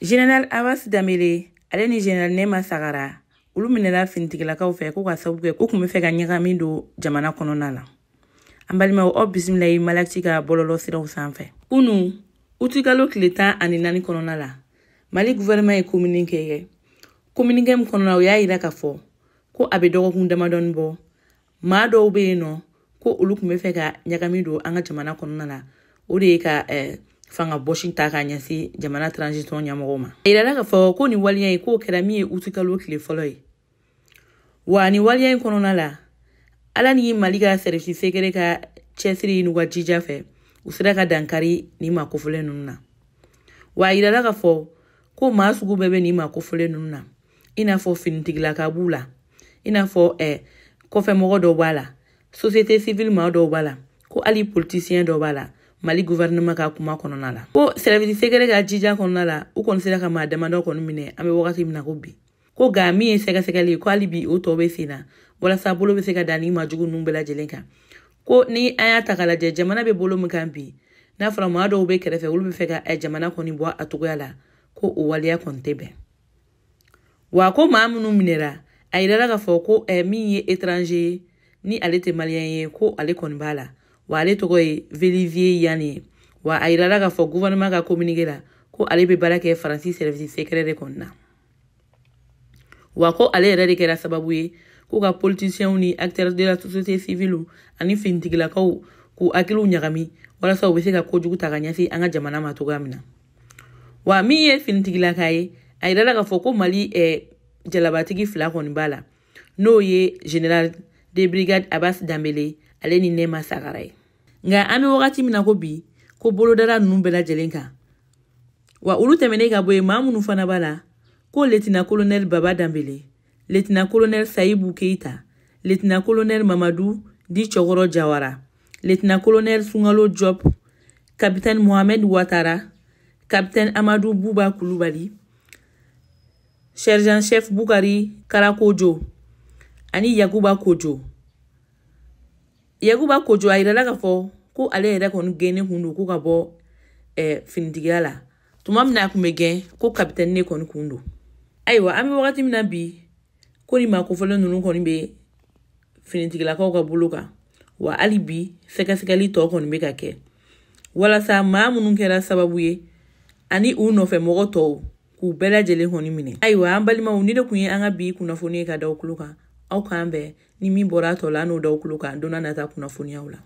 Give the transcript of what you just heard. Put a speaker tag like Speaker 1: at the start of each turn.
Speaker 1: General Abbas Dambélé ale ni General Nema Sagara olu minɛla finitigilakaw fɛ ko ka sababu kɛ ko kun bɛ fɛ ka ɲagami don jamana kɔnɔna la. An balimaw aw bisimilayi Malakti ka bɔlɔlɔ siraw sanfɛ. Kunu utikalo tile 14 kɔnɔna la Mali gouvernement ye communiqué kɛ. Communiqué min kɔnɔna o y'a yira k'a fɔ ko a bɛ dɔgɔkun damadɔni bɔ maa dɔw bɛ yen nɔ ko olu kun bɛ fɛ ka ɲagami don an ka jamana kɔnɔna la. O de ye ka fanga bɔsi ta ka ɲɛsin jamana transition ɲɛmɔgɔw ma. A yirala k'a fɔ ko ni waliya ye k'o kɛra min ye utikalo tile fɔlɔ ye. Wa ni waliya in kɔnɔna la ala ni Mali ka service secret ka cɛsiri n'u ka jija fɛ u sera ka dankari ni ma kofolen ninnu na. Wa a yirala k'a fɔ ko maa sugu bɛɛ bɛ ni ma kofolen ninnu na. I n'a fɔ finitigilaka b'u la, i n'a fɔ kɔfɛmɔgɔ dɔw b'a la, société civile maa dɔw b'a la, ko hali politicien dɔw b'a la, Mali gouvernement ka kuma kɔnɔna la. Ko service secret ka jija kɔnɔna la u kɔni sera ka maa damadɔ kɔni minɛ an bɛ wagati min na ko bi. Ko ga min ye sɛgɛsɛgɛli ko hali bi o tɔ bɛ sen na walasa bolo bɛ se ka da ni majugu ninnu bɛɛ lajɛlen kan. Ko ni an y'a ta k'a lajɛ jamana bɛ bolo min kan bi n'a fɔra maa dɔw bɛ kɛrɛfɛ olu bɛ fɛ ka jamana kɔni bɔ a togoya la ko o waliya kɔni tɛ bɛn. Wa ko maa minnu minɛra a yirala k'a fɔ ko min ye étranger ni ale tɛ malien ye ko ale kɔni b'a la. Wa ale tɔgɔ ye Velivier Yani. Wa a yirala k'a fɔ gouvernement ka communiqué la ko ale bɛ baara kɛ Faransi service secret de kɔnɔ na. Wa ko ale yɛrɛ de kɛra sababu ye ko ka politiciens ni acteurs de la société civile ani finitigilakaw k'u hakiliw ɲagami walasa u bɛ se ka kojugu ta ka ɲɛsin an ka jamana ma cogoya min na. Wa min ye finitigilaka ye a yirala k'a fɔ ko Mali jalabatigi fila kɔni b'a la n'o ye General de brigade Abbas Dambélé ale ni Nema Sagara ye. Nka an bɛ wagati min na ko bi ko bolodara ninnu bɛɛ lajɛlen kan. Wa olu tɛmɛnen ka bɔ yen maa minnu fana b'a la ko Lieutenant Colonel Baba Dambélé, Lieutenant Colonel Saïbou Keita, Lieutenant Colonel Mamadou Di Chokoro Jawara, Lieutenant Colonel Sungalo Diop, Capitaine Mohamed Ouattara, Capitaine Amadou Bouba Koulibaly, Sergent-chef Boukari Karakojo, ani Yakuba Kojo. Yakuba Kojo a yirala k'a fɔ ko ale yɛrɛ kɔni gɛnnen kun don ko ka bɔ finitigiya la. Tuma min na a kun bɛ gɛn ko capitaine ne kɔni kun don. Ayiwa an bɛ wagati min na bi ko ni maa kofolen ninnu kɔni bɛ finitigilakaw ka bolo kan. Wa hali bi sɛgɛsɛgɛli tɔ kɔni bɛ ka kɛ walasa maa minnu kɛra sababu ye ani u nɔfɛ mɔgɔ tɔw k'u bɛɛ lajɛlen kɔni minɛ. Ayiwa an balimaw ni de kun ye an ka bi kunnafoni ye ka da aw tulo kan aw k'an bɛn ni min bɔra a tɔ la an n'o da aw tulo kan don n'a nata kunnafoniyaw la.